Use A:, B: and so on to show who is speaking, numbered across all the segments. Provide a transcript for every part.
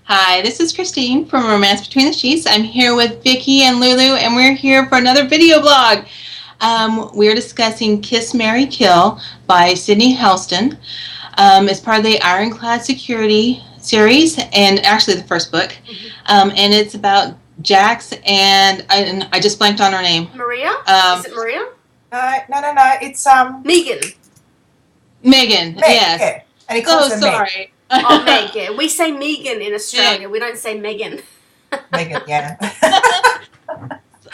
A: Hi, this is Christine from Romance Between the Sheets. I'm here with Vicky and Lulu, and we're here for another video blog. We're discussing Kiss, Marry, Kill by Sidney Halston. It's part of the Ironclad Security series, and actually the first book. And it's about Jax and I just blanked on her name.
B: Maria? Is it Maria?
C: No. It's
B: Megan.
A: Megan. Yes.
C: Yeah. And he calls her
A: sorry.
B: Oh, Meg. Yeah, we say Megan in Australia. We don't say Megan.
C: Megan. Yeah.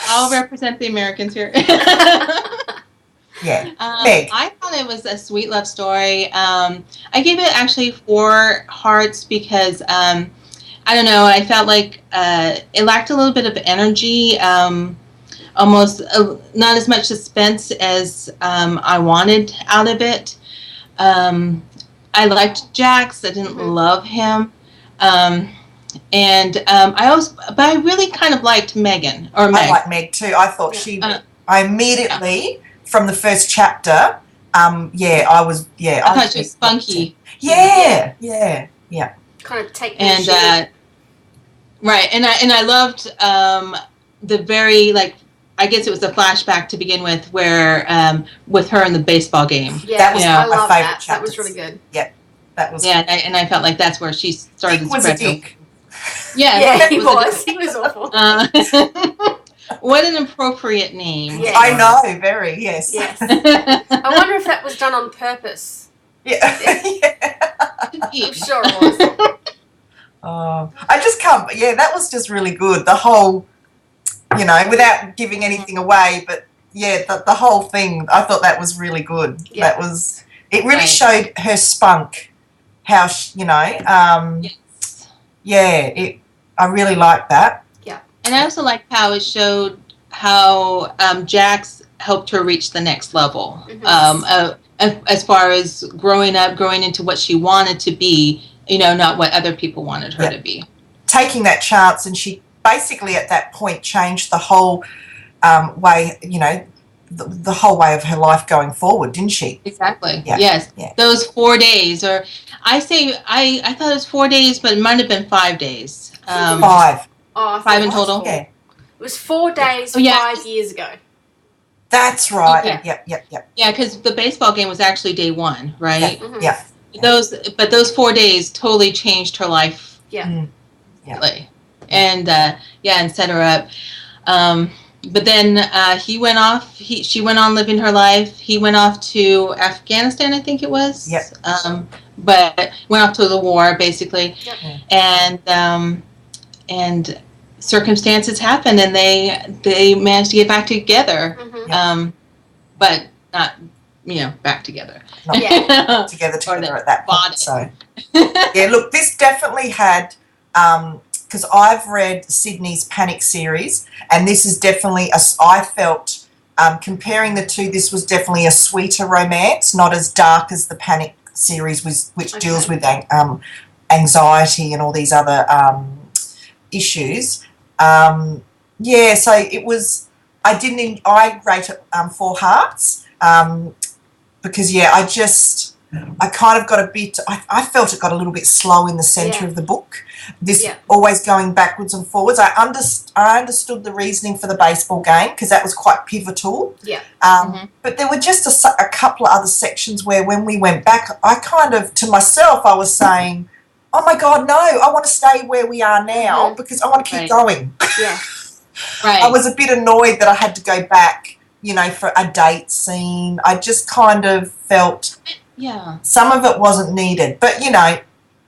A: I'll represent the Americans here.
C: Yeah. Meg.
A: I thought it was a sweet love story. I gave it actually 4 hearts because I don't know. I felt like it lacked a little bit of energy. Almost not as much suspense as I wanted out of it. I liked Jax. I didn't love him. I really kind of liked Megan or Meg.
C: I like Meg too. I thought I immediately from the first chapter. I thought she was spunky. Yeah.
B: Kind of take
A: right, and I loved the very I guess it was a flashback to begin with, where with her in the baseball game.
B: Yeah,
C: that was
B: I
C: my
B: love
C: favorite
B: that.
C: chapter.
B: That was really good.
C: Yep, that was.
A: Yeah, and I felt like that's where she started.
C: Dick was a dick.
A: Yeah,
B: he was. He was awful.
A: What an appropriate name.
B: Yes.
C: I know, very, yes.
B: Yes. I wonder if that was done on purpose.
C: Yeah.
B: I'm sure it was.
C: I just can't. Yeah, that was just really good. The whole, without giving anything away, but yeah, the whole thing. I thought that was really good.
B: Yeah.
C: That was. It really showed her spunk. How
A: Yes.
C: Yeah. I really liked that.
B: Yeah.
A: And I also liked how it showed how Jax helped her reach the next level. As far as growing up, growing into what she wanted to be, not what other people wanted her to be. Taking
C: that chance, and she basically at that point changed the whole way, the whole way of her life going forward, didn't she?
A: Exactly.
C: Yeah.
A: Yes.
C: Yeah.
A: Those 4 days, or I thought it was 4 days, but it might have been 5 days.
C: 5.
B: Oh,
A: 5 in total.
C: Yeah.
B: It was 4 days 5 years ago.
C: That's right.
A: Yeah.
C: Yep.
A: Yeah, because the baseball game was actually day 1, right?
C: Yeah.
A: Those 4 days totally changed her life.
B: Yeah.
A: And and set her up. But then he went off. She went on living her life. He went off to Afghanistan, I think it was.
C: Yep.
A: But went off to the war basically.
B: Yep.
A: And circumstances happened, and they managed to get back together. But not back together.
C: Not together at that point. So yeah, look, this definitely had because I've read Sydney's Panic series, and this is definitely I felt comparing the two, this was definitely a sweeter romance, not as dark as the Panic series which deals with anxiety and all these other issues. So it was. I rate it 4 hearts because I kind of got a bit. I felt it got a little bit slow in the centre of the book. This always going backwards and forwards. I understood the reasoning for the baseball game because that was quite pivotal.
B: Yeah.
C: But there were just a couple of other sections where when we went back, I kind of to myself I was saying, "Oh my God, no! I want to stay where we are now because I want to keep going."
B: Yeah.
A: Right.
C: I was a bit annoyed that I had to go back, for a date scene. I just kind of felt some of it wasn't needed. But,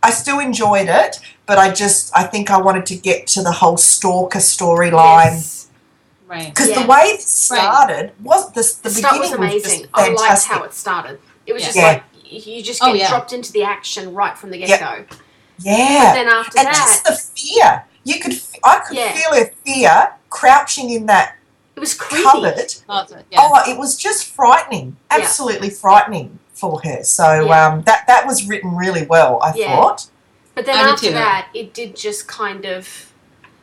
C: I still enjoyed it, but I think I wanted to get to the whole stalker storyline.
B: Yes.
A: Right.
C: Because the way it started was the
B: start
C: beginning
B: was amazing.
C: was just fantastic.
B: I liked how it started. It was just like you just get dropped into the action right from the get-go.
C: Yeah.
B: But then after that,
C: just the fear. I could feel her fear crouching in that
B: it was creepy.
C: cupboard. It was just frightening. Absolutely frightening for her. So that was written really well, I thought.
B: But then after that, it did just kind of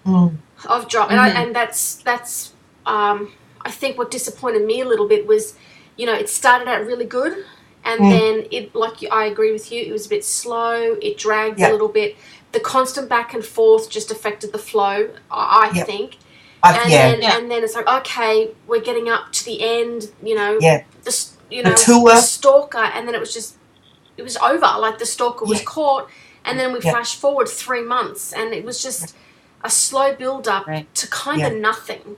B: I've dropped, and that's I think what disappointed me a little bit was, it started out really good, and then it, I agree with you, it was a bit slow, it dragged a little bit. The constant back and forth just affected the flow, I think. And then it's like, okay, we're getting up to the end, the tour, the stalker, and then it was over. Like the stalker was caught, and then we flash forward 3 months, and it was just a slow build up to kind of nothing.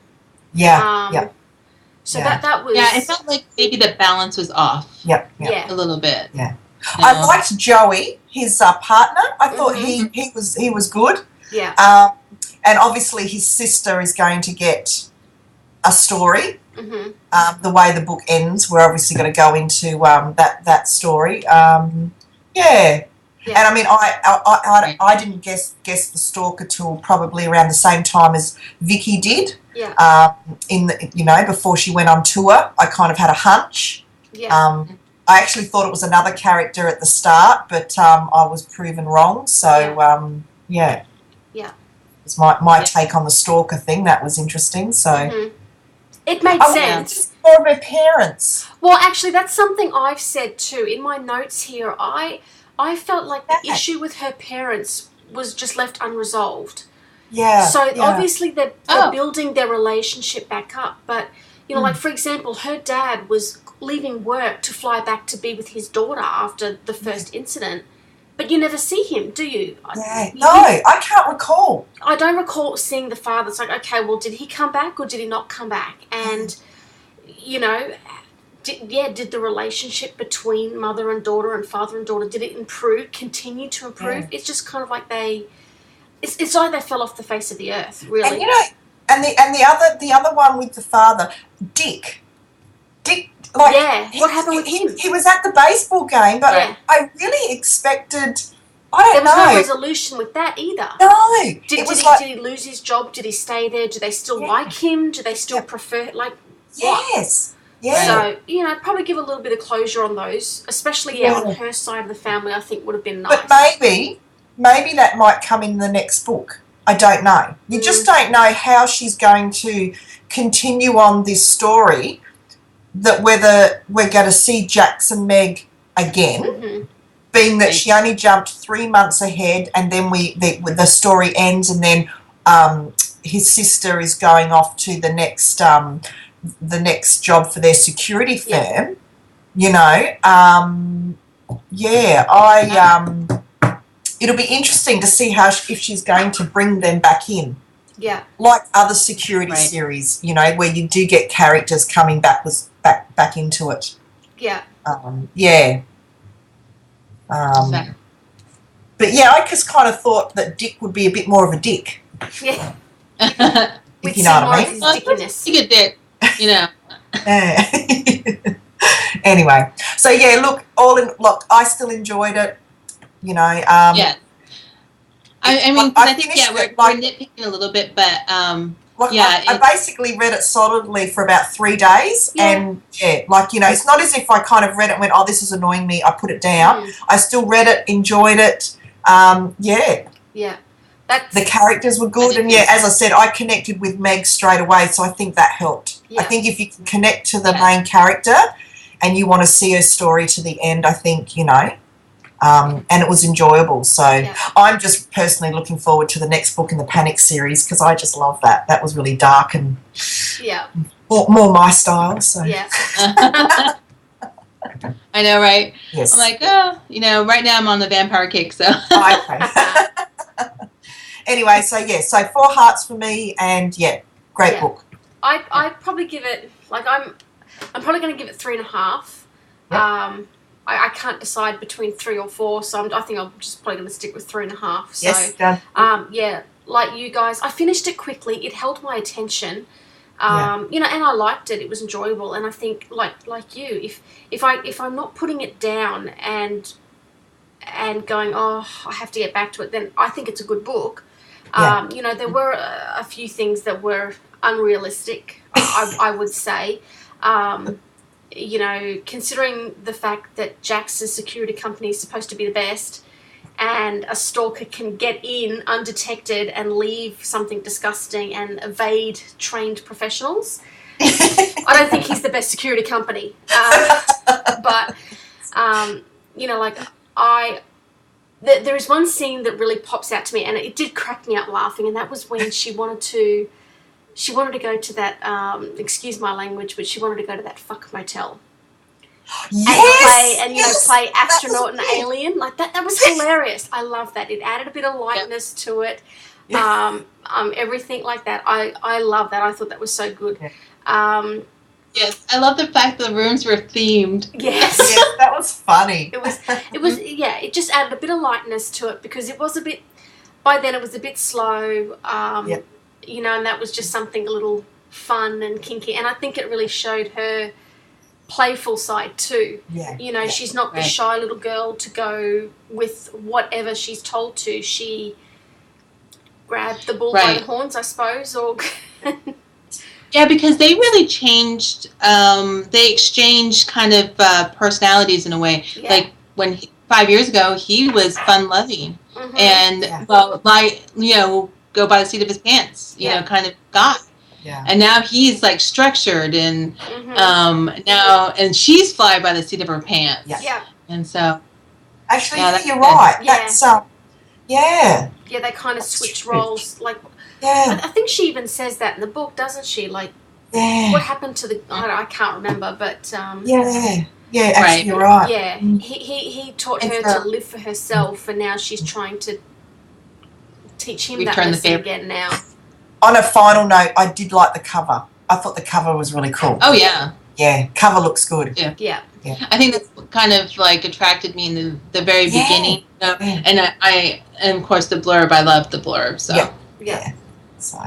B: So that was
A: it felt like maybe the balance was off. A little bit.
C: I liked Joey, his partner. I thought he was good. And obviously his sister is going to get a story. The way the book ends, we're obviously going to go into that story. And I mean, I didn't guess the stalker till probably around the same time as Vicky did. Before she went on tour, I kind of had a hunch. I actually thought it was another character at the start, but I was proven wrong. So it's my take on the stalker thing. That was interesting. So
B: it made sense.
C: More of her parents.
B: Well, actually, that's something I've said too in my notes here. I felt like the issue with her parents was just left unresolved. So obviously they're building their relationship back up, but like for example, her dad was leaving work to fly back to be with his daughter after the first incident, but you never see him, do you?
C: No, I can't recall.
B: I don't recall seeing the father. It's like, okay, well, did he come back or did he not come back? And did the relationship between mother and daughter and father and daughter, did it continue to improve? It's just kind of like it's like they fell off the face of the earth, really.
C: And the other one with the father, Dick, what
B: happened with him?
C: He was at the baseball game, but I really expected.
B: There was no resolution with that either.
C: No.
B: Did he lose his job? Did he stay there? Do they still like him? Do they still prefer what?
C: Yes. Yeah.
B: So, probably give a little bit of closure on those, especially on her side of the family, I think would have been nice.
C: But maybe that might come in the next book. I don't know. You just don't know how she's going to continue on this story, that whether we're going to see Jax and Meg again, being that she only jumped 3 months ahead, and then the story ends, and then his sister is going off to the next job for their security firm. It'll be interesting to see if she's going to bring them back in. Like other security series, where you do get characters coming back into it. But I just kind of thought that Dick would be a bit more of a dick. If you know what I mean.
B: Dickiness.
A: You get that,
C: Anyway, so I still enjoyed it.
A: I mean, I think we're nitpicking a little bit, but
C: I basically read it solidly for about 3 days, and it's not as if I kind of read it and went, oh, this is annoying me, I put it down. I still read it, enjoyed it. The characters were good, and as I said, I connected with Meg straight away, so I think that helped. I think if you can connect to the main character and you want to see her story to the end, I think, and it was enjoyable. So I'm just personally looking forward to the next book in the Panic series, because I just love that. That was really dark and more my style. So
A: I know, right?
C: Yes.
A: I'm like, right now I'm on the vampire kick, so.
C: Okay. Anyway, so 4 hearts for me, and great book.
B: I'd probably give it, I'm probably going to give it 3.5. I can't decide between 3 or 4, so I think I'm just probably going to stick with 3.5. So,
C: yes, done.
B: Like you guys, I finished it quickly. It held my attention, and I liked it. It was enjoyable, and I think, like you, if I'm not putting it down and going, oh, I have to get back to it, then I think it's a good book. There were a few things that were unrealistic, I would say. Considering the fact that Jax's security company is supposed to be the best, and a stalker can get in undetected and leave something disgusting and evade trained professionals, I don't think he's the best security company. But You know, like there is one scene that really pops out to me, and it did crack me up laughing, and that was when she wanted to go to that, excuse my language, but she wanted to go to that fuck motel.
C: Yes!
B: And play astronaut and alien. Like that was hilarious. I love that. It added a bit of lightness to it. Everything like that. I love that. I thought that was so good.
A: Yes, I love the fact that the rooms were themed.
B: Yes.
C: Yes, that was funny.
B: It was it just added a bit of lightness to it, because it was by then it was a bit slow, you know, and that was just something a little fun and kinky, and I think it really showed her playful side too. You know, she's not the shy little girl to go with whatever she's told to. She grabbed the bull by the horns, I suppose, or...
A: Yeah, because they really changed, they exchanged kind of personalities in a way. Like, 5 years ago, he was fun-loving and, well, like, you know, go by the seat of his pants, you know, kind of guy.
C: Yeah.
A: And now he's, like, structured and now, and she's fly by the seat of her pants.
B: Yeah.
A: And so...
C: Actually, you're right. That's,
B: yeah, they kind of switch roles, like... Yeah. I think she even says that in the book, doesn't she? Like, what happened to the... I can't remember, but...
C: actually, you're right.
B: Yeah, he taught her to live for herself, and now she's trying to teach him that lesson again now.
C: On a final note, I did like the cover. I thought the cover was really cool.
A: Oh, yeah.
C: Yeah, cover looks good.
B: Yeah.
A: I think that's kind of, like, attracted me in the very beginning. You know? And and, of course, the blurb. I love the blurb, so...
C: Yeah. So,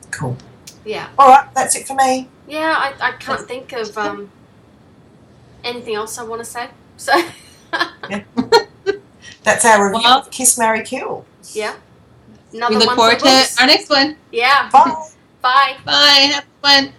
C: cool.
B: Yeah.
C: All right, that's it for me.
B: Yeah, I can't think of anything else I want to say. So.
C: That's our review of Kiss, Marry, Kill.
B: Yeah.
A: We look forward to our next one.
B: Yeah.
C: Bye.
B: Bye.
A: Bye. Have fun.